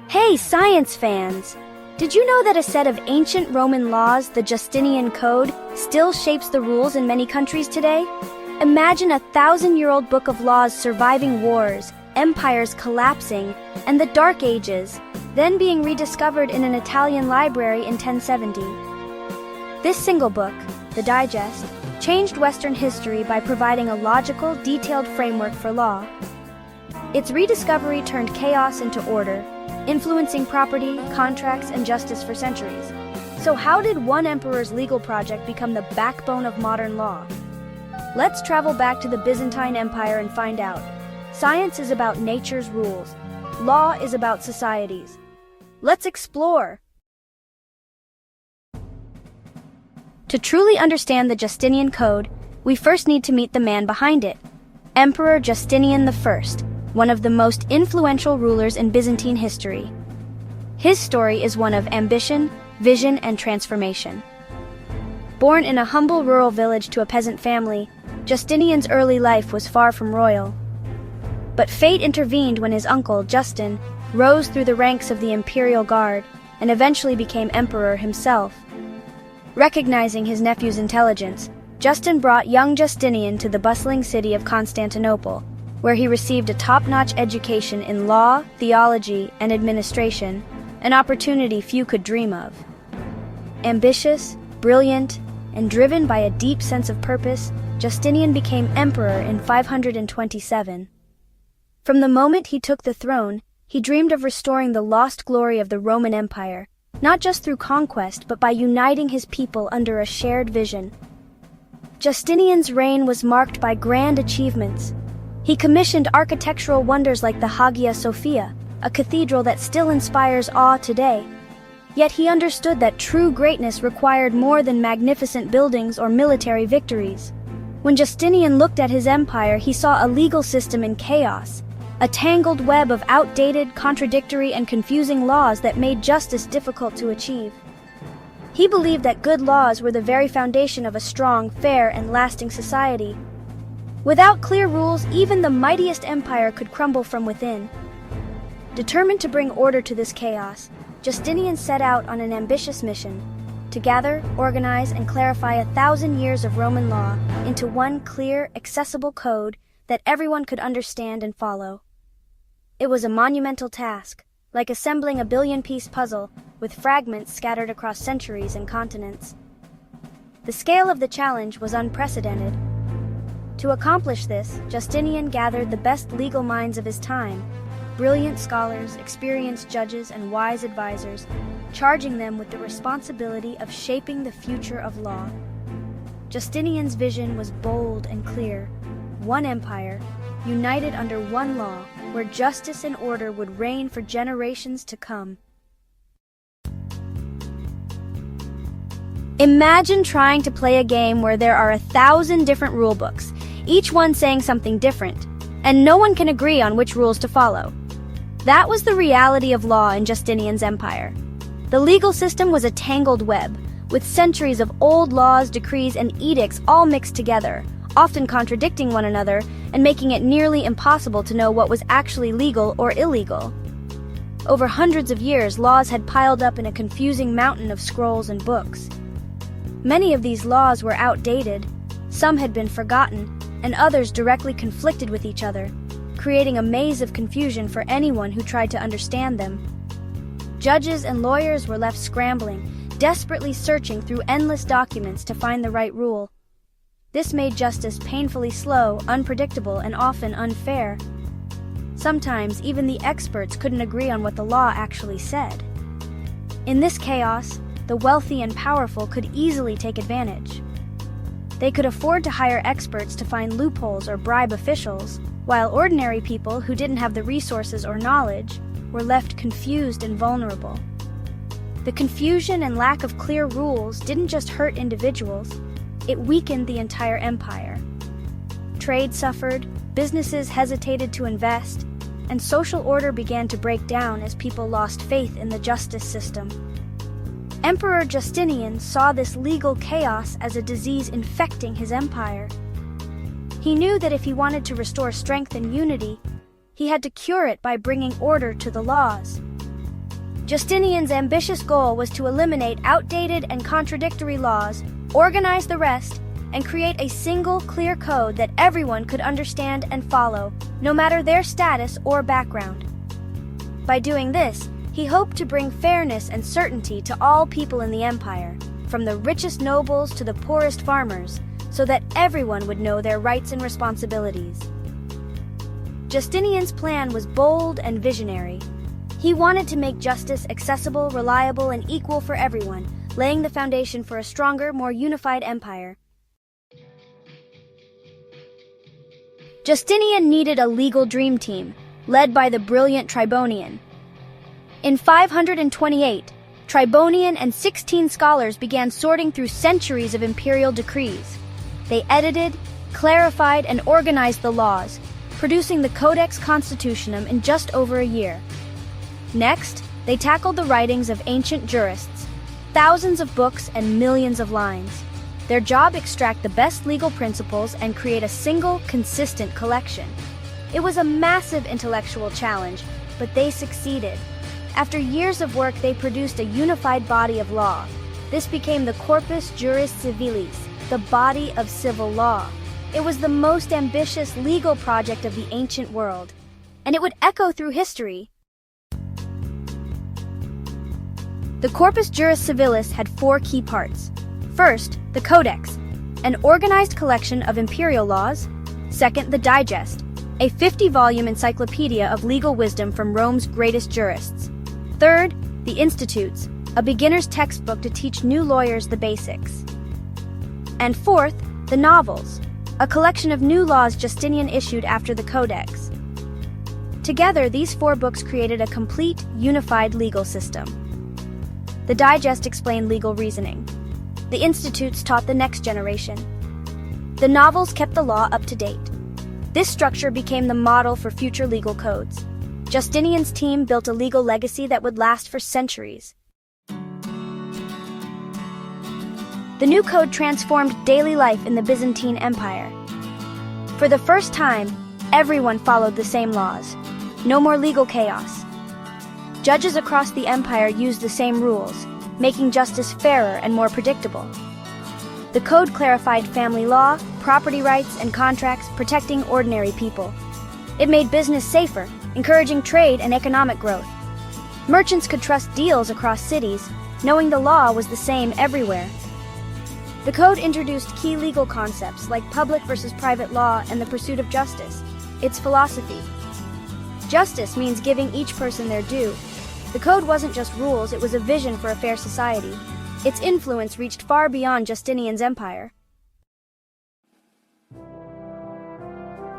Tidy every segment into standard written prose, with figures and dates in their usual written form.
Hey, science fans! Did you know that a set of ancient Roman laws, the Justinian Code, still shapes the rules in many countries today? Imagine a 1,000-year-old book of laws surviving wars, empires collapsing, and the Dark Ages, then being rediscovered in an Italian library in 1070. This single book, the Digest, changed Western history by providing a logical, detailed framework for law. Its rediscovery turned chaos into order, influencing property, contracts, and justice for centuries. So how did one emperor's legal project become the backbone of modern law? Let's travel back to the Byzantine Empire and find out. Science is about nature's rules. Law is about societies. Let's explore! To truly understand the Justinian Code, we first need to meet the man behind it, Emperor Justinian I, one of the most influential rulers in Byzantine history. His story is one of ambition, vision, and transformation. Born in a humble rural village to a peasant family, Justinian's early life was far from royal. But fate intervened when his uncle, Justin, rose through the ranks of the imperial guard and eventually became emperor himself. Recognizing his nephew's intelligence, Justin brought young Justinian to the bustling city of Constantinople, where he received a top-notch education in law, theology, and administration, an opportunity few could dream of. Ambitious, brilliant, and driven by a deep sense of purpose, Justinian became emperor in 527. From the moment he took the throne, he dreamed of restoring the lost glory of the Roman Empire, not just through conquest, but by uniting his people under a shared vision. Justinian's reign was marked by grand achievements. He commissioned architectural wonders like the Hagia Sophia, a cathedral that still inspires awe today. Yet he understood that true greatness required more than magnificent buildings or military victories. When Justinian looked at his empire, he saw a legal system in chaos, a tangled web of outdated, contradictory, and confusing laws that made justice difficult to achieve. He believed that good laws were the very foundation of a strong, fair, and lasting society. Without clear rules, even the mightiest empire could crumble from within. Determined to bring order to this chaos, Justinian set out on an ambitious mission: to gather, organize, and clarify 1,000 years of Roman law into one clear, accessible code that everyone could understand and follow. It was a monumental task, like assembling a billion-piece puzzle with fragments scattered across centuries and continents. The scale of the challenge was unprecedented. To accomplish this, Justinian gathered the best legal minds of his time, brilliant scholars, experienced judges, and wise advisors, charging them with the responsibility of shaping the future of law. Justinian's vision was bold and clear: one empire, united under one law, where justice and order would reign for generations to come. Imagine trying to play a game where there are 1,000 different rulebooks, each one saying something different, and no one can agree on which rules to follow. That was the reality of law in Justinian's empire. The legal system was a tangled web, with centuries of old laws, decrees, and edicts all mixed together, often contradicting one another and making it nearly impossible to know what was actually legal or illegal. Over hundreds of years, laws had piled up in a confusing mountain of scrolls and books. Many of these laws were outdated, some had been forgotten, and others directly conflicted with each other, creating a maze of confusion for anyone who tried to understand them. Judges and lawyers were left scrambling, desperately searching through endless documents to find the right rule. This made justice painfully slow, unpredictable, and often unfair. Sometimes even the experts couldn't agree on what the law actually said. In this chaos, the wealthy and powerful could easily take advantage. They could afford to hire experts to find loopholes or bribe officials, while ordinary people who didn't have the resources or knowledge were left confused and vulnerable. The confusion and lack of clear rules didn't just hurt individuals, it weakened the entire empire. Trade suffered, businesses hesitated to invest, and social order began to break down as people lost faith in the justice system. Emperor Justinian saw this legal chaos as a disease infecting his empire. He knew that if he wanted to restore strength and unity, he had to cure it by bringing order to the laws. Justinian's ambitious goal was to eliminate outdated and contradictory laws, organize the rest, and create a single, clear code that everyone could understand and follow, no matter their status or background. By doing this, he hoped to bring fairness and certainty to all people in the empire, from the richest nobles to the poorest farmers, so that everyone would know their rights and responsibilities. Justinian's plan was bold and visionary. He wanted to make justice accessible, reliable, and equal for everyone, laying the foundation for a stronger, more unified empire. Justinian needed a legal dream team, led by the brilliant Tribonian. In 528, Tribonian and 16 scholars began sorting through centuries of imperial decrees. They edited, clarified, and organized the laws, producing the Codex Constitutionum in just over a year. Next, they tackled the writings of ancient jurists, thousands of books and millions of lines. Their job extract the best legal principles and create a single, consistent collection. It was a massive intellectual challenge, but they succeeded. After years of work, they produced a unified body of law. This became the Corpus Juris Civilis, the body of civil law. It was the most ambitious legal project of the ancient world, and it would echo through history. The Corpus Juris Civilis had 4 key parts. First, the Codex, an organized collection of imperial laws. Second, the Digest, a 50-volume encyclopedia of legal wisdom from Rome's greatest jurists. Third, the Institutes, a beginner's textbook to teach new lawyers the basics. And fourth, the Novels, a collection of new laws Justinian issued after the Codex. Together, these 4 books created a complete, unified legal system. The Digest explained legal reasoning. The Institutes taught the next generation. The Novels kept the law up to date. This structure became the model for future legal codes. Justinian's team built a legal legacy that would last for centuries. The new code transformed daily life in the Byzantine Empire. For the first time, everyone followed the same laws. No more legal chaos. Judges across the empire used the same rules, making justice fairer and more predictable. The code clarified family law, property rights, and contracts, protecting ordinary people. It made business safer, encouraging trade and economic growth. Merchants could trust deals across cities, knowing the law was the same everywhere. The code introduced key legal concepts like public versus private law and the pursuit of justice. Its philosophy. Justice means giving each person their due. The code wasn't just rules, it was a vision for a fair society. Its influence reached far beyond Justinian's empire.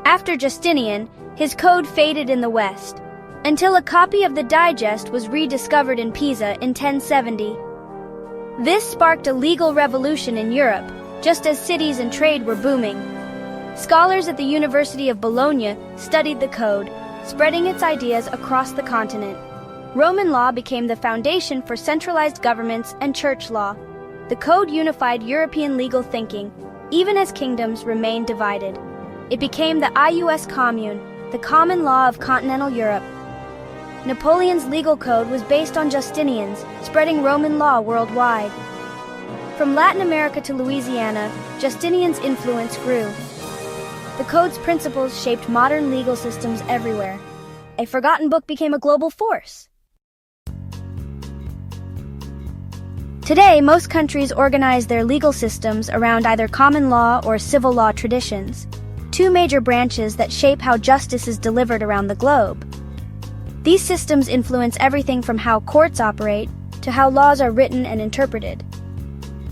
After Justinian, his code faded in the West, until a copy of the Digest was rediscovered in Pisa in 1070. This sparked a legal revolution in Europe, just as cities and trade were booming. Scholars at the University of Bologna studied the code, spreading its ideas across the continent. Roman law became the foundation for centralized governments and church law. The code unified European legal thinking, even as kingdoms remained divided. It became the Ius Commune, the common law of continental Europe. Napoleon's legal code was based on Justinian's, spreading Roman law worldwide. From Latin America to Louisiana, Justinian's influence grew. The code's principles shaped modern legal systems everywhere. A forgotten book became a global force. Today, most countries organize their legal systems around either common law or civil law traditions, 2 major branches that shape how justice is delivered around the globe. These systems influence everything from how courts operate to how laws are written and interpreted.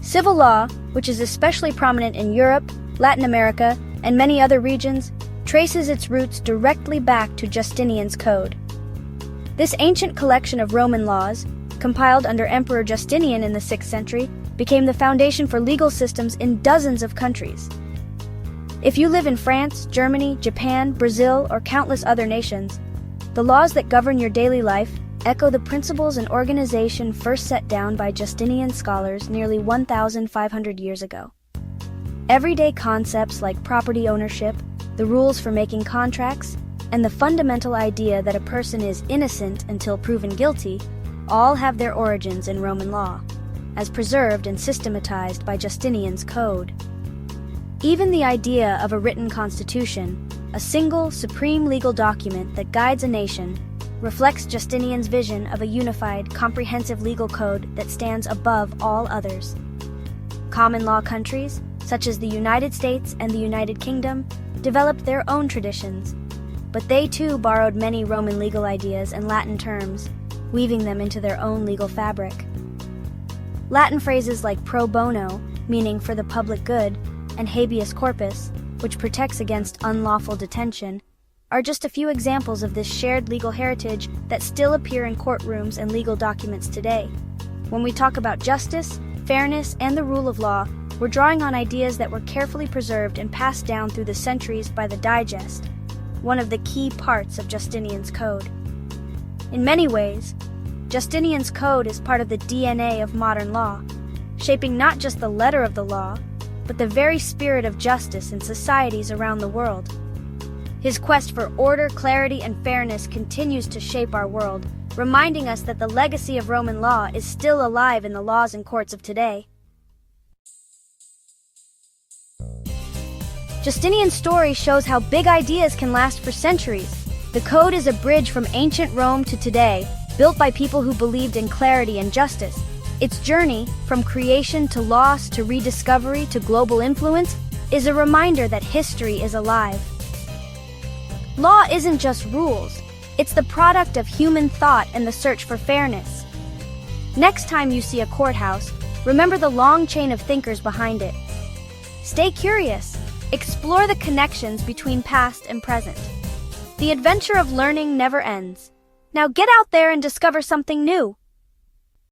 Civil law, which is especially prominent in Europe, Latin America, and many other regions, traces its roots directly back to Justinian's Code. This ancient collection of Roman laws, compiled under Emperor Justinian in the 6th century, became the foundation for legal systems in dozens of countries. If you live in France, Germany, Japan, Brazil, or countless other nations, the laws that govern your daily life echo the principles and organization first set down by Justinian scholars nearly 1,500 years ago. Everyday concepts like property ownership, the rules for making contracts, and the fundamental idea that a person is innocent until proven guilty all have their origins in Roman law, as preserved and systematized by Justinian's Code. Even the idea of a written constitution, a single, supreme legal document that guides a nation, reflects Justinian's vision of a unified, comprehensive legal code that stands above all others. Common law countries, such as the United States and the United Kingdom, developed their own traditions, but they too borrowed many Roman legal ideas and Latin terms, weaving them into their own legal fabric. Latin phrases like pro bono, meaning for the public good, and habeas corpus, which protects against unlawful detention, are just a few examples of this shared legal heritage that still appear in courtrooms and legal documents today. When we talk about justice, fairness, and the rule of law, we're drawing on ideas that were carefully preserved and passed down through the centuries by the digest, one of the key parts of Justinian's Code. In many ways, Justinian's Code is part of the DNA of modern law, shaping not just the letter of the law, but the very spirit of justice in societies around the world. His quest for order, clarity, and fairness continues to shape our world, reminding us that the legacy of Roman law is still alive in the laws and courts of today. Justinian's story shows how big ideas can last for centuries. The Code is a bridge from ancient Rome to today, built by people who believed in clarity and justice. Its journey, from creation to loss to rediscovery to global influence, is a reminder that history is alive. Law isn't just rules, it's the product of human thought and the search for fairness. Next time you see a courthouse, remember the long chain of thinkers behind it. Stay curious, explore the connections between past and present. The adventure of learning never ends. Now get out there and discover something new.